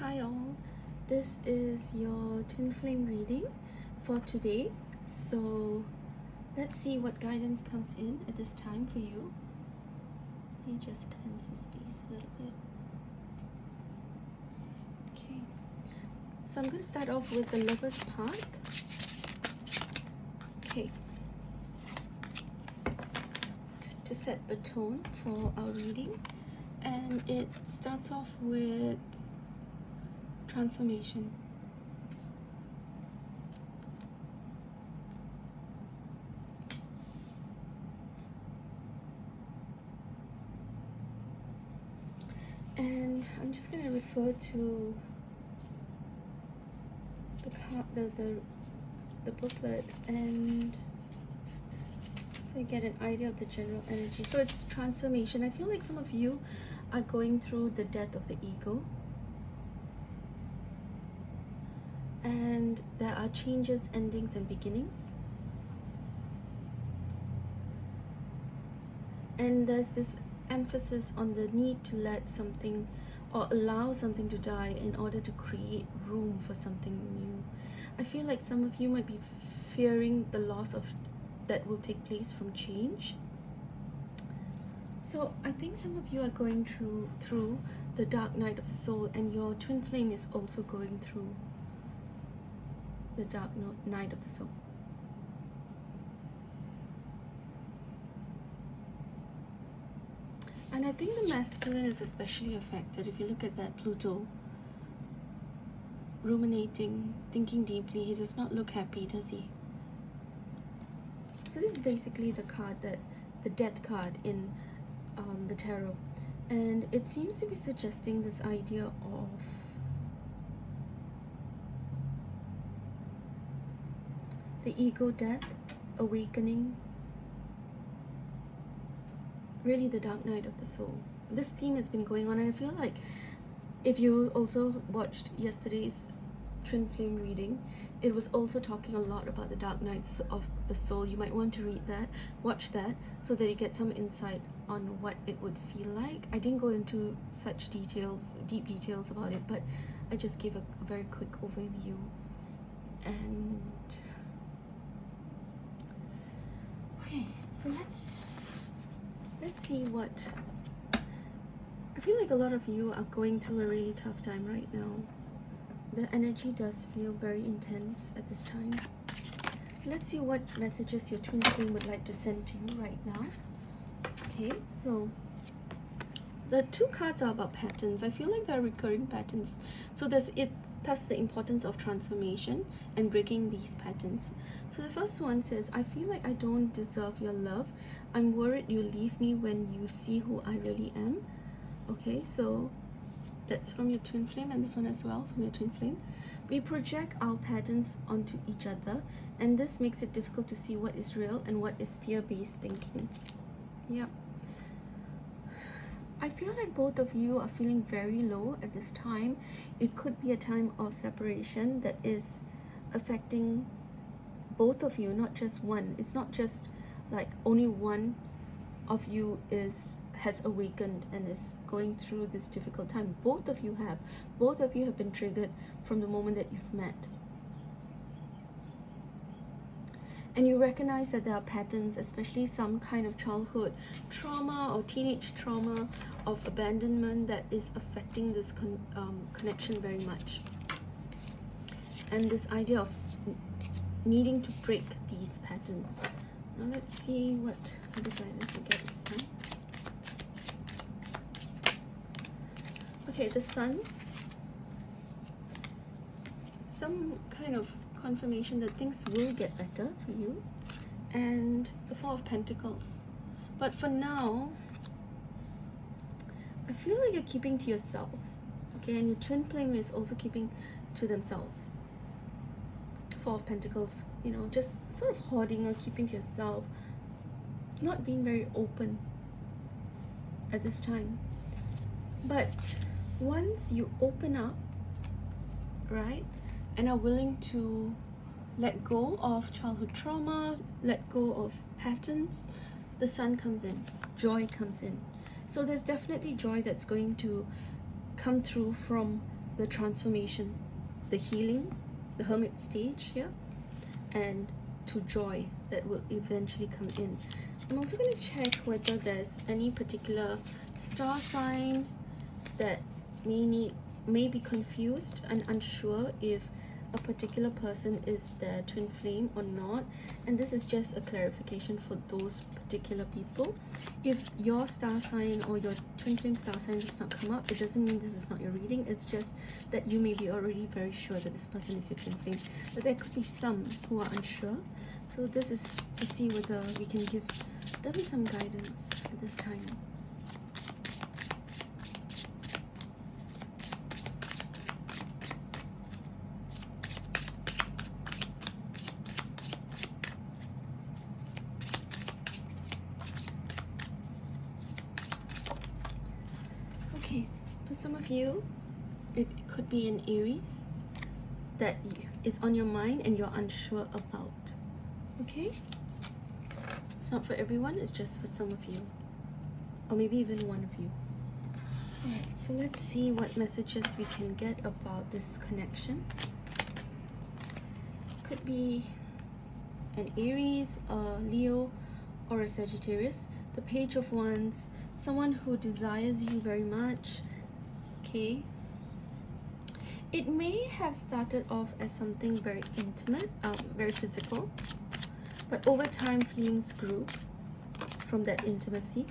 Hi all, this is your twin flame reading for today. So let's see what guidance comes in at this time for you. Let me just cleanse the space a little bit. Okay, so I'm going to start off with the Lover's Path. Okay, to set the tone for our reading, and it starts off with transformation. And I'm just going to refer to the booklet, and so you get an idea of the general energy. So it's transformation. I feel like some of you are going through the death of the ego, and there are changes, endings, and beginnings. And there's this emphasis on the need to let something or allow something to die in order to create room for something new. I feel like some of you might be fearing the loss of that will take place from change. So I think some of you are going through the dark night of the soul, and your twin flame is also going through the dark night of the soul. And I think the masculine is especially affected. If you look at that Pluto, ruminating, thinking deeply, he does not look happy, does he? So this is basically the card, the death card in the tarot, and it seems to be suggesting this idea of the ego death, awakening, really the dark night of the soul. This theme has been going on, and I feel like if you also watched yesterday's twin flame reading, it was also talking a lot about the dark nights of the soul. You might want to read that, watch that, so that you get some insight on what it would feel like. I didn't go into such details, deep details about it, but I just gave a very quick overview. And okay, so let's see what I feel like. A lot of you are going through a really tough time right now. The energy does feel very intense at this time. Let's see what messages your twin flame would like to send to you right now. Okay, so the two cards are about patterns. I feel like there are recurring patterns. So that's the importance of transformation and breaking these patterns. So the first one says, I feel like I don't deserve your love. I'm worried you leave me when you see who I really am. Okay, so that's from your twin flame, and this one as well from your twin flame. We project our patterns onto each other, and this makes it difficult to see what is real and what is fear-based thinking. Yep. I feel like both of you are feeling very low at this time. It could be a time of separation that is affecting both of you, not just one. It's not just like only one of you has awakened and is going through this difficult time. Both of you have been triggered from the moment that you've met. And you recognize that there are patterns, especially some kind of childhood trauma or teenage trauma of abandonment, that is affecting this connection very much. And this idea of needing to break these patterns. Now let's see what other guidance I get this time. Okay, the Sun. Some kind of confirmation that things will get better for you, and the Four of Pentacles. But for now, I feel like you're keeping to yourself, okay? And your twin flame is also keeping to themselves. Four of Pentacles, you know, just sort of hoarding or keeping to yourself, not being very open at this time. But once you open up, right, and are willing to let go of childhood trauma, let go of patterns, the Sun comes in, joy comes in. So there's definitely joy that's going to come through from the transformation, the healing, the hermit stage here, and to joy that will eventually come in. I'm also going to check whether there's any particular star sign that may be confused and unsure if a particular person is their twin flame or not, and this is just a clarification for those particular people. If your star sign or your twin flame star sign does not come up, it doesn't mean this is not your reading. It's just that you may be already very sure that this person is your twin flame, but there could be some who are unsure. So this is to see whether we can give them some guidance at this time. Okay, for some of you, it could be an Aries that is on your mind and you're unsure about. Okay? It's not for everyone, it's just for some of you. Or maybe even one of you. Alright, so let's see what messages we can get about this connection. Could be an Aries, a Leo, or a Sagittarius. The Page of Wands, someone who desires you very much. Okay, it may have started off as something very intimate, very physical, but over time feelings grew from that intimacy.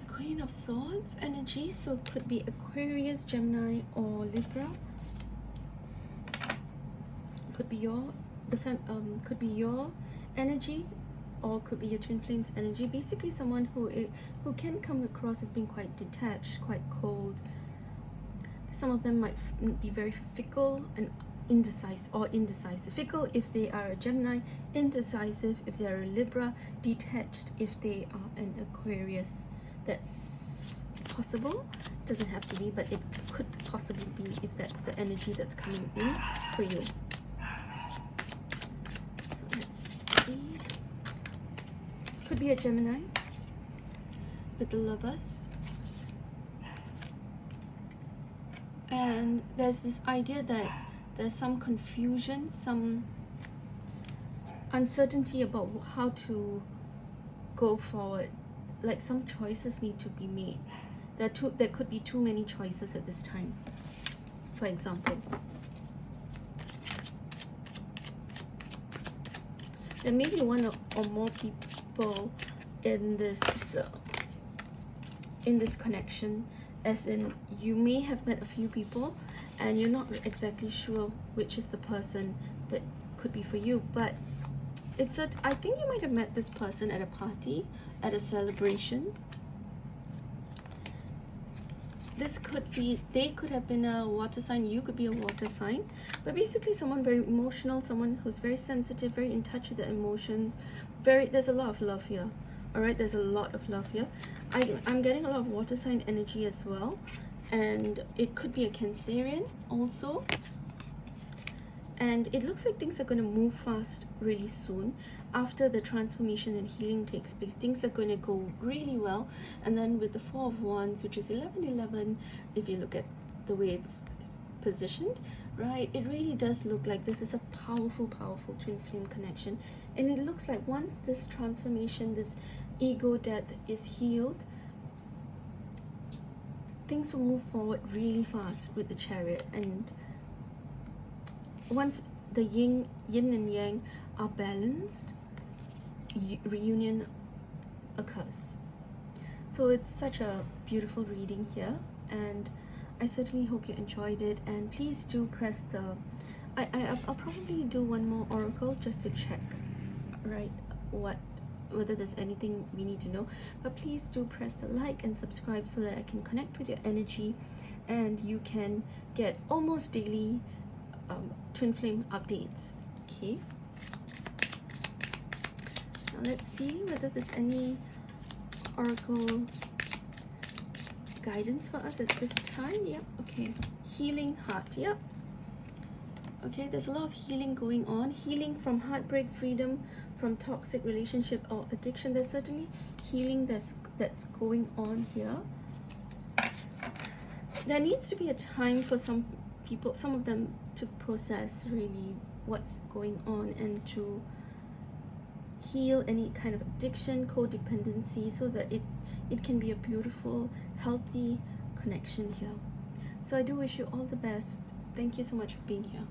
The Queen of Swords energy, so it could be Aquarius, Gemini, or Libra. Could be your energy, or could be your twin flame's energy. Basically someone who can come across as being quite detached, quite cold. Some of them might be very fickle and indecisive. Fickle if they are a Gemini, indecisive if they are a Libra, detached if they are an Aquarius. That's possible, doesn't have to be, but it could possibly be if that's the energy that's coming in for you. So let's see. Could be a Gemini with the Lovers, and there's this idea that there's some confusion, some uncertainty about how to go forward, like some choices need to be made. There could be too many choices at this time, for example. There may be one or more people in this connection, as in you may have met a few people and you're not exactly sure which is the person that could be for you, but I think you might have met this person at a party, at a celebration. This could be, they could have been a water sign, you could be a water sign, but basically someone very emotional, someone who's very sensitive, very in touch with their emotions. There's a lot of love here. All right, there's a lot of love here. I'm getting a lot of water sign energy as well, and it could be a Cancerian also. And it looks like things are going to move fast really soon. After the transformation and healing takes place, things are going to go really well. And then with the Four of Wands, which is 11-11, if you look at the way it's positioned, right, it really does look like this is a powerful twin flame connection. And it looks like once this transformation, this ego death is healed, things will move forward really fast with the Chariot. And once the yin and yang are balanced, reunion occurs. So it's such a beautiful reading here, and I certainly hope you enjoyed it. And please do press the I'll probably do one more oracle just to check, right, whether there's anything we need to know. But please do press the like and subscribe so that I can connect with your energy and you can get almost daily twin flame updates. Okay, now let's see whether there's any oracle guidance for us at this time. Yep. Okay, healing heart. Yep. Okay, there's a lot of healing going on, healing from heartbreak, freedom from toxic relationship or addiction. There's certainly healing that's going on here. there needs to be a time for some people, some of them, to process really what's going on and to heal any kind of addiction, codependency, so that it can be a beautiful, healthy connection here. So I do wish you all the best. Thank you so much for being here.